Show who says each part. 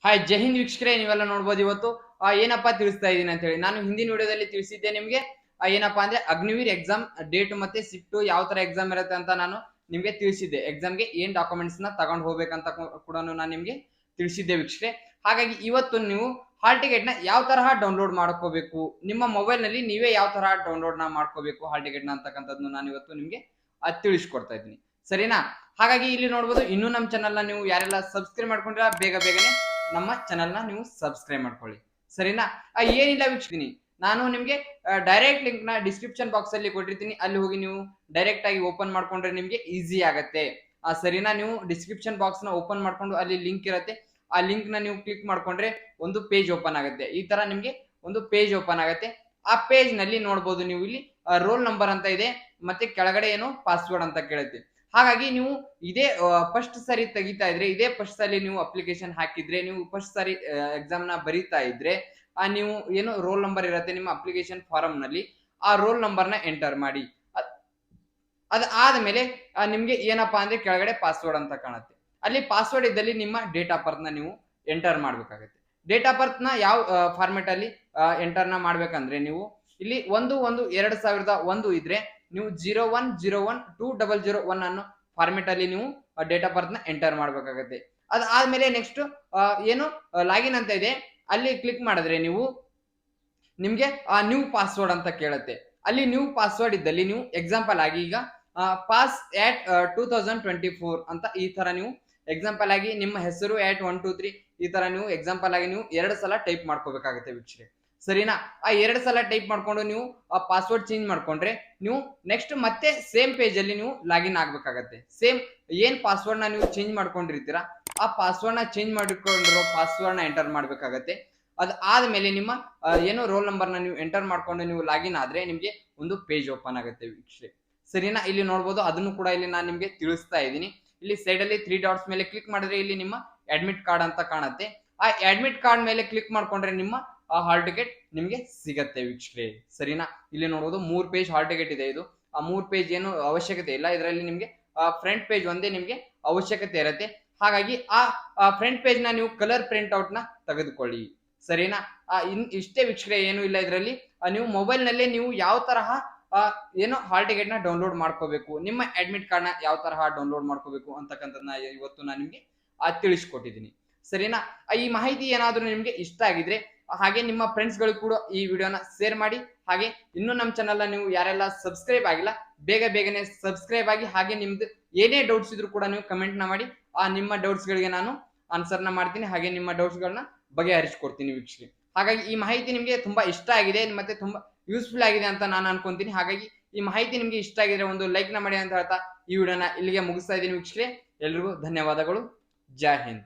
Speaker 1: Hi ಜೈ ಹಿಂದ್ ವೀಕ್ಷಕರೇ, ನೀವೆಲ್ಲ ನೋಡ್ಬೋದು ಇವತ್ತು ಏನಪ್ಪಾ ತಿಳಿಸ್ತಾ ಇದೀನಿ ಅಂತ ಹೇಳಿ. ನಾನು ಹಿಂದಿನ ವಿಡಿಯೋದಲ್ಲಿ ತಿಳಿಸಿದ್ದೆ ನಿಮ್ಗೆ ಏನಪ್ಪಾ ಅಂದ್ರೆ ಅಗ್ನಿವೀರ್ ಎಕ್ಸಾಮ್ ಡೇಟ್ ಮತ್ತೆ ಶಿಫ್ಟ್ ಯಾವ ತರ ಎಕ್ಸಾಮ್ ಇರುತ್ತೆ ಅಂತ ನಾನು ನಿಮ್ಗೆ ತಿಳಿಸಿದ್ದೆ. ಎಕ್ಸಾಮ್ಗೆ ಏನ್ ಡಾಕ್ಯುಮೆಂಟ್ಸ್ ನ ತಗೊಂಡು ಹೋಗ್ಬೇಕಂತ ಕೂಡ ನಾನು ನಿಮ್ಗೆ ತಿಳಿಸಿದ್ದೆ ವೀಕ್ಷಕರೇ. ಹಾಗಾಗಿ ಇವತ್ತು ನೀವು ಹಾಲ್ ಟಿಕೆಟ್ ನ ಯಾವ ತರಹ ಡೌನ್ಲೋಡ್ ಮಾಡ್ಕೋಬೇಕು, ನಿಮ್ಮ ಮೊಬೈಲ್ ನಲ್ಲಿ ನೀವೇ ಯಾವ ತರಹ ಡೌನ್ಲೋಡ್ ನ ಮಾಡ್ಕೋಬೇಕು ಹಾಲ್ ಟಿಕೆಟ್ ನ ಅಂತಕ್ಕಂಥದ್ದು ನಾನು ಇವತ್ತು ನಿಮ್ಗೆ ತಿಳಿಸ್ಕೊಡ್ತಾ ಇದ್ದೀನಿ, ಸರಿನಾ? ಹಾಗಾಗಿ ಇಲ್ಲಿ ನೋಡ್ಬೋದು, ಇನ್ನೂ ನಮ್ಮ ಚಾನಲ್ ನ ನೀವು ಯಾರೆಲ್ಲ ಸಬ್ಸ್ಕ್ರೈಬ್ ಮಾಡ್ಕೊಂಡ್ರೆ ಬೇಗ ಬೇಗನೆ ನಮ್ಮ ಚಾನಲ್ ನ ನೀವು ಸಬ್ಸ್ಕ್ರೈಬ್ ಮಾಡ್ಕೊಳ್ಳಿ, ಸರಿನಾ? ಏನಿಲ್ಲ ವೀಕ್ಷಿಸ್ತೀನಿ, ನಾನು ನಿಮ್ಗೆ ಡೈರೆಕ್ಟ್ ಲಿಂಕ್ ನ ಡಿಸ್ಕ್ರಿಪ್ಷನ್ ಬಾಕ್ಸ್ ಅಲ್ಲಿ ಕೊಟ್ಟಿರ್ತೀನಿ. ಅಲ್ಲಿ ಹೋಗಿ ನೀವು ಡೈರೆಕ್ಟ್ ಆಗಿ ಓಪನ್ ಮಾಡ್ಕೊಂಡ್ರೆ ನಿಮ್ಗೆ ಈಸಿ ಆಗತ್ತೆ, ಸರಿನಾ? ನೀವು ಡಿಸ್ಕ್ರಿಪ್ಷನ್ ಬಾಕ್ಸ್ ನ ಓಪನ್ ಮಾಡ್ಕೊಂಡು ಅಲ್ಲಿ ಲಿಂಕ್ ಇರುತ್ತೆ, ಆ ಲಿಂಕ್ ನ ನೀವು ಕ್ಲಿಕ್ ಮಾಡ್ಕೊಂಡ್ರೆ ಒಂದು ಪೇಜ್ ಓಪನ್ ಆಗುತ್ತೆ. ಈ ತರ ನಿಮ್ಗೆ ಒಂದು ಪೇಜ್ ಓಪನ್ ಆಗುತ್ತೆ. ಆ ಪೇಜ್ ನಲ್ಲಿ ನೋಡಬಹುದು ನೀವು ಇಲ್ಲಿ ರೋಲ್ ನಂಬರ್ ಅಂತ ಇದೆ, ಮತ್ತೆ ಕೆಳಗಡೆ ಏನು ಪಾಸ್ವರ್ಡ್ ಅಂತ ಕೇಳುತ್ತೆ. ಹಾಗಾಗಿ ನೀವು ಇದೇ ಫಸ್ಟ್ ಸರಿ ತೆಗಿತಾ ಇದ್ರೆ, ಇದೇ ಫಸ್ಟ್ ಸರಿ ನೀವು ಅಪ್ಲಿಕೇಶನ್ ಹಾಕಿದ್ರೆ, ನೀವು ಫಸ್ಟ್ ಸರಿ ಎಕ್ಸಾಮ್ ನ ಬರೀತಾ ಇದ್ರೆ ನೀವು ಏನು ರೋಲ್ ನಂಬರ್ ಇರುತ್ತೆ ನಿಮ್ಮ ಅಪ್ಲಿಕೇಶನ್ ಫಾರಂ ನಲ್ಲಿ, ಆ ರೋಲ್ ನಂಬರ್ ನ ಎಂಟರ್ ಮಾಡಿ. ಅದಾದ್ಮೇಲೆ ನಿಮ್ಗೆ ಏನಪ್ಪಾ ಅಂದ್ರೆ ಕೆಳಗಡೆ ಪಾಸ್ವರ್ಡ್ ಅಂತ ಕಾಣುತ್ತೆ. ಅಲ್ಲಿ ಪಾಸ್ವರ್ಡ್ ಇದ್ದಲ್ಲಿ ನಿಮ್ಮ ಡೇಟ್ ಆಫ್ ಬರ್ತ್ ನ ನೀವು ಎಂಟರ್ ಮಾಡ್ಬೇಕಾಗುತ್ತೆ. ಡೇಟ್ ಆಫ್ ಬರ್ತ್ ನ ಯಾವ ಫಾರ್ಮೆಟ್ ಅಲ್ಲಿ ಎಂಟರ್ ನ ಮಾಡ್ಬೇಕಂದ್ರೆ, ನೀವು ಇಲ್ಲಿ 1/1/2001 ಇದ್ರೆ ನೀವು 01012001 ಅನ್ನೋ ಫಾರ್ಮೆಟ್ ಅಲ್ಲಿ ನೀವು ಡೇಟ್ ಆಫ್ ಬರ್ತ್ ನ ಎಂಟರ್ ಮಾಡ್ಬೇಕಾಗುತ್ತೆ. ಅದಾದ್ಮೇಲೆ ನೆಕ್ಸ್ಟ್ ಏನು ಲಾಗಿನ್ ಅಂತ ಇದೆ, ಅಲ್ಲಿ ಕ್ಲಿಕ್ ಮಾಡಿದ್ರೆ ನೀವು ನಿಮ್ಗೆ ನ್ಯೂ ಪಾಸ್ವರ್ಡ್ ಅಂತ ಕೇಳುತ್ತೆ. ಅಲ್ಲಿ ನ್ಯೂ ಪಾಸ್ವರ್ಡ್ ಇದ್ದಲ್ಲಿ ನೀವು ಎಕ್ಸಾಂಪಲ್ ಆಗಿ ಈಗ ಪಾಸ್ at 2024 ಅಂತ ಈ ತರ ನೀವು ಎಕ್ಸಾಂಪಲ್ ಆಗಿ ನಿಮ್ಮ ಹೆಸರು @123 ಈ ತರ ನೀವು ಎಕ್ಸಾಂಪಲ್ ಆಗಿ ನೀವು 2 ಸಲ ಟೈಪ್ ಮಾಡ್ಕೋಬೇಕಾಗುತ್ತೆ ವೀಕ್ಷಕರೇ, ಸರಿನಾ? ಆ 2 ಸಲ ಟೈಪ್ ಮಾಡ್ಕೊಂಡು ನೀವು ಆ ಪಾಸ್ವರ್ಡ್ ಚೇಂಜ್ ಮಾಡ್ಕೊಂಡ್ರೆ ನೀವು ನೆಕ್ಸ್ಟ್ ಮತ್ತೆ ಸೇಮ್ ಪೇಜ್ ಅಲ್ಲಿ ನೀವು ಲಾಗಿನ್ ಆಗ್ಬೇಕಾಗತ್ತೆ. ಸೇಮ್ ಏನ್ ಪಾಸ್ವರ್ಡ್ ನ ನೀವು ಚೇಂಜ್ ಮಾಡ್ಕೊಂಡಿರ್ತೀರಾ ಆ ಪಾಸ್ವರ್ಡ್ ನ ಚೇಂಜ್ ಮಾಡಿಕೊಂಡಿರೋ ಪಾಸ್ವರ್ಡ್ ನ ಎಂಟರ್ ಮಾಡ್ಬೇಕಾಗತ್ತೆ. ಅದಾದ್ಮೇಲೆ ನಿಮ್ಮ ಏನೋ ರೋಲ್ ನಂಬರ್ ನ ನೀವು ಎಂಟರ್ ಮಾಡ್ಕೊಂಡು ನೀವು ಲಾಗಿನ್ ಆದ್ರೆ ನಿಮ್ಗೆ ಒಂದು ಪೇಜ್ ಓಪನ್ ಆಗುತ್ತೆ ವೀಕ್ಷಕರೇ, ಸರಿನಾ? ಇಲ್ಲಿ ನೋಡ್ಬೋದು, ಅದನ್ನು ಕೂಡ ಇಲ್ಲಿ ನಾನು ನಿಮ್ಗೆ ತಿಳಿಸ್ತಾ ಇದ್ದೀನಿ. ಇಲ್ಲಿ ಸೈಡ್ ಅಲ್ಲಿ 3 ಡಾಟ್ಸ್ ಮೇಲೆ ಕ್ಲಿಕ್ ಮಾಡಿದ್ರೆ ಇಲ್ಲಿ ನಿಮ್ಮ ಅಡ್ಮಿಟ್ ಕಾರ್ಡ್ ಅಂತ ಕಾಣುತ್ತೆ. ಆ ಅಡ್ಮಿಟ್ ಕಾರ್ಡ್ ಮೇಲೆ ಕ್ಲಿಕ್ ಮಾಡ್ಕೊಂಡ್ರೆ ನಿಮ್ಮ ಹಾಲ್ ಟಿಕೆಟ್ ನಿಮ್ಗೆ ಸಿಗತ್ತೆ ವೀಕ್ಷಕರೇ, ಸರಿನಾ? ಇಲ್ಲಿ ನೋಡ್ಬೋದು 3 ಪೇಜ್ ಹಾಲ್ ಟಿಕೆಟ್ ಇದೆ. ಇದು ಆ 3 ಪೇಜ್ ಏನು ಅವಶ್ಯಕತೆ ಇಲ್ಲ, ಇದರಲ್ಲಿ ನಿಮ್ಗೆ ಫ್ರಂಟ್ ಪೇಜ್ ಒಂದೇ ನಿಮ್ಗೆ ಅವಶ್ಯಕತೆ ಇರುತ್ತೆ. ಹಾಗಾಗಿ ಆ ಫ್ರಂಟ್ ಪೇಜ್ ನ ನೀವು ಕಲರ್ ಪ್ರಿಂಟ್ ಔಟ್ ನ ತೆಗೆದುಕೊಳ್ಳಿ, ಸರಿನಾ? ಇಷ್ಟೇ ವೀಕ್ಷಕರೇ, ಏನು ಇಲ್ಲ ಇದರಲ್ಲಿ. ನೀವು ಮೊಬೈಲ್ ನಲ್ಲೇ ನೀವು ಯಾವ ತರಹ ಏನು ಹಾಲ್ ಟಿಕೆಟ್ ನ ಡೌನ್ಲೋಡ್ ಮಾಡ್ಕೋಬೇಕು, ನಿಮ್ಮ ಅಡ್ಮಿಟ್ ಕಾರ್ಡ್ ನ ಯಾವ ತರಹ ಡೌನ್ಲೋಡ್ ಮಾಡ್ಕೋಬೇಕು ಅಂತಕ್ಕಂಥದ್ದನ್ನ ಇವತ್ತು ನಾನು ನಿಮ್ಗೆ ತಿಳಿಸ್ಕೊಟ್ಟಿದ್ದೀನಿ, ಸರಿನಾ? ಈ ಮಾಹಿತಿ ಏನಾದ್ರೂ ನಿಮ್ಗೆ ಇಷ್ಟ ಆಗಿದ್ರೆ ಹಾಗೆ ನಿಮ್ಮ ಫ್ರೆಂಡ್ಸ್ ಗಳು ಕೂಡ ಈ ವಿಡಿಯೋನ ಶೇರ್ ಮಾಡಿ. ಹಾಗೆ ಇನ್ನೂ ನಮ್ಮ ಚಾನಲ್ ನೀವು ಯಾರೆಲ್ಲ ಸಬ್ಸ್ಕ್ರೈಬ್ ಆಗಿಲ್ಲ ಬೇಗ ಬೇಗನೆ ಸಬ್ಸ್ಕ್ರೈಬ್ ಆಗಿ. ಹಾಗೆ ನಿಮ್ದು ಏನೇ ಡೌಟ್ಸ್ ಇದ್ರು ಕೂಡ ನೀವು ಕಮೆಂಟ್ ನ ಮಾಡಿ, ನಿಮ್ಮ ಡೌಟ್ಸ್ ಗಳಿಗೆ ನಾನು ಆನ್ಸರ್ ನ ಮಾಡ್ತೀನಿ, ಹಾಗೆ ನಿಮ್ಮ ಡೌಟ್ಸ್ ಗಳನ್ನ ಬಗೆಹರಿಸ್ಕೊಡ್ತೀನಿ ವೀಕ್ಷಕರೇ. ಹಾಗಾಗಿ ಈ ಮಾಹಿತಿ ನಿಮ್ಗೆ ತುಂಬಾ ಇಷ್ಟ ಆಗಿದೆ ಮತ್ತೆ ತುಂಬಾ ಯೂಸ್ಫುಲ್ ಆಗಿದೆ ಅಂತ ನಾನು ಅನ್ಕೊಂತೀನಿ. ಹಾಗಾಗಿ ಈ ಮಾಹಿತಿ ನಿಮ್ಗೆ ಇಷ್ಟ ಆಗಿದ್ರೆ ಒಂದು ಲೈಕ್ ನ ಮಾಡಿ ಅಂತ ಹೇಳ್ತಾ ಈ ವಿಡಿಯೋನ ಇಲ್ಲಿಗೆ ಮುಗಿಸ್ತಾ ಇದ್ದೀನಿ ವೀಕ್ಷಕರೇ. ಎಲ್ರಿಗೂ ಧನ್ಯವಾದಗಳು. ಜೈ ಹಿಂದ್.